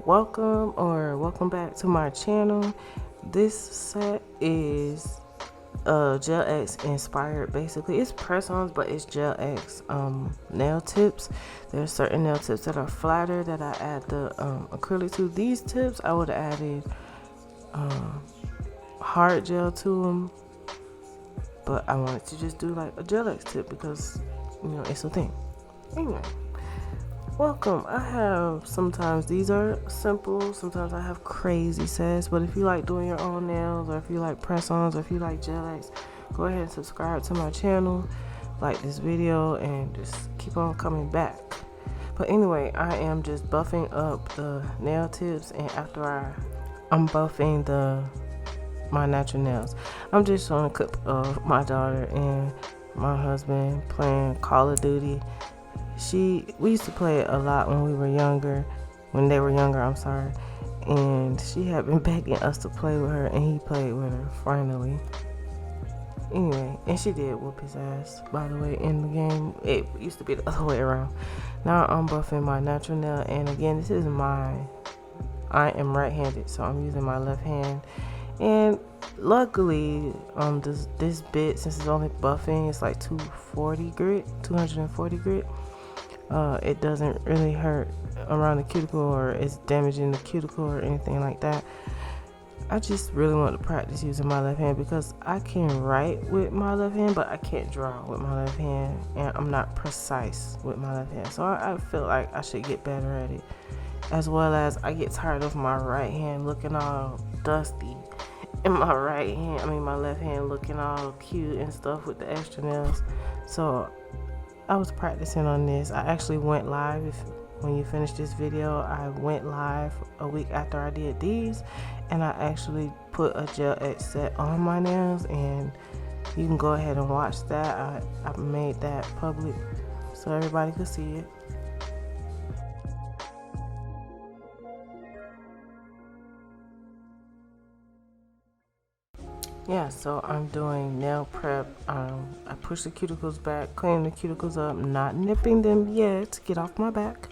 Welcome back to my channel. This set is GelX inspired. Basically it's press-ons, but it's GelX nail tips. There's certain nail tips that are flatter that I add the acrylic to. These tips I would have added hard gel to them, but I wanted to just do like a GelX tip because it's a thing. Anyway, welcome. I have sometimes these are simple, sometimes I have crazy sets, but if you like doing your own nails, or if you like press-ons, or if you like GelX, go ahead and subscribe to my channel, like this video, and just keep on coming back. But anyway, I am just buffing up the nail tips, and after I'm buffing my natural nails, I'm just showing a clip of my daughter and my husband playing Call of Duty. We used to play it a lot when they were younger, I'm sorry, and she had been begging us to play with her, and he played with her finally. Anyway, and she did whoop his ass, by the way, in the game. It used to be the other way around. Now I'm buffing my natural nail, and again, I am right-handed, so I'm using my left hand. And luckily, this bit, since it's only buffing, it's like 240 grit. It doesn't really hurt around the cuticle, or it's damaging the cuticle or anything like that. I just really want to practice using my left hand because I can write with my left hand, but I can't draw with my left hand, and I'm not precise with my left hand. So I feel like I should get better at it, as well as I get tired of my right hand looking all dusty, and my left hand looking all cute and stuff with the extra nails. So I was practicing on this. I actually went live. When you finish this video, I went live a week after I did these, and I actually put a GelX set on my nails, and you can go ahead and watch that. I made that public so everybody could see it. Yeah, so I'm doing nail prep. I push the cuticles back, clean the cuticles up, not nipping them yet. Get off my back.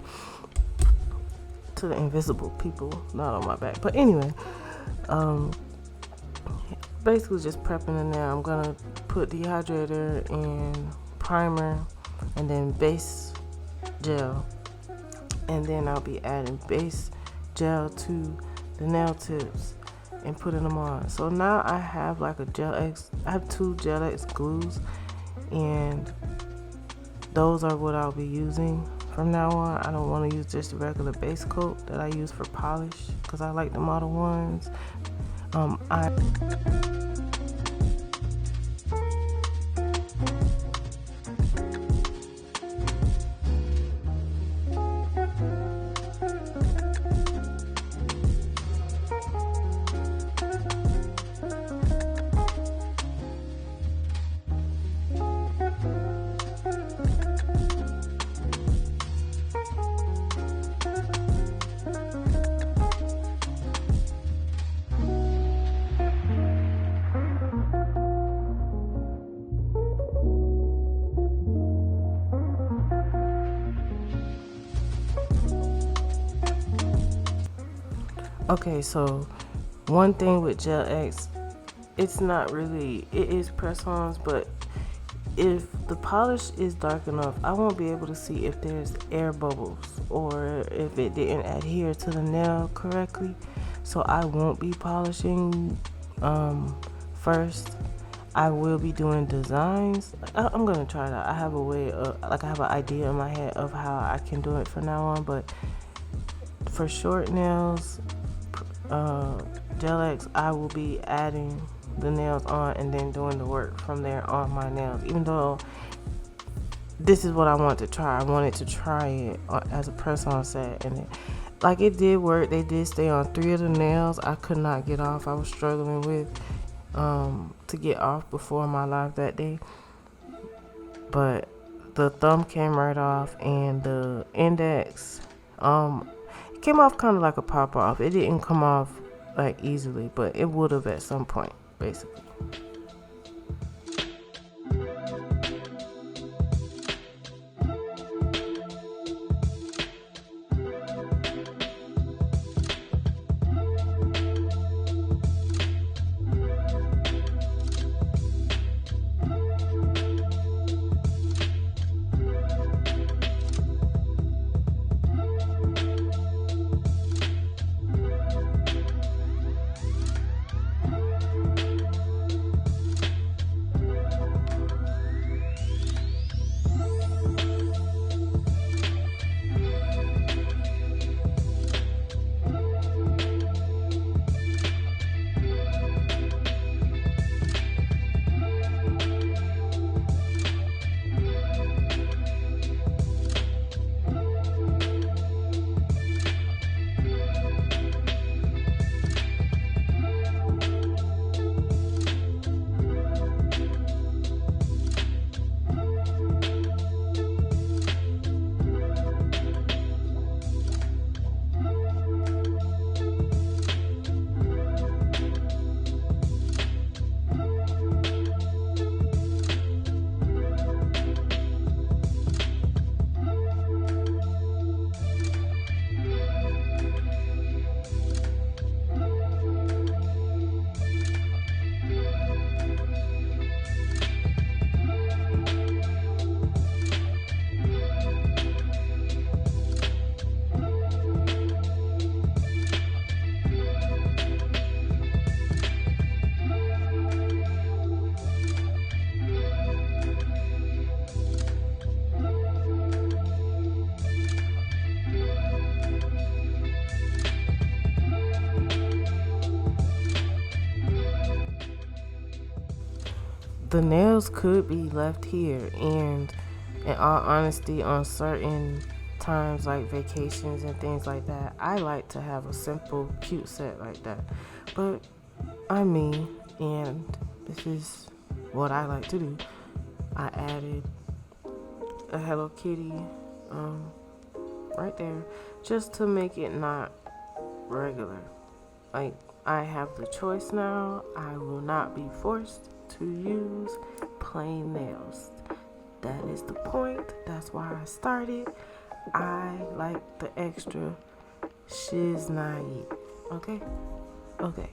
To the invisible people, not on my back. But anyway, basically just prepping the nail. I'm gonna put dehydrator and primer, and then base gel, and then I'll be adding base gel to the nail tips and putting them on. So now I have like I have two GelX glues, and those are what I'll be using from now on. I don't want to use just the regular base coat that I use for polish because I like the Model 1s. Okay, so one thing with GelX, it is press-ons, but if the polish is dark enough, I won't be able to see if there's air bubbles or if it didn't adhere to the nail correctly. So I won't be polishing first. I will be doing designs. I'm gonna try that. I have a way of, I have an idea in my head of how I can do it from now on, but for short nails, GelX, I will be adding the nails on and then doing the work from there on my nails. Even though this is what I want to try, I wanted to try it as a press-on set, and it did work. They did stay on 3 of the nails. I could not get off. I was struggling with to get off before my live that day, but the thumb came right off, and the index came off kind of like a pop off. It didn't come off like easily, but it would have at some point, basically. the nails could be left here, and in all honesty, on certain times like vacations and things like that, I like to have a simple cute set like that. But I'm me, and this is what I like to do. I added a Hello Kitty right there just to make it not regular. Like, I have the choice now. I will not be forced to use plain nails. That is the point. That's why I started. I like the extra shiznai. Okay? Okay.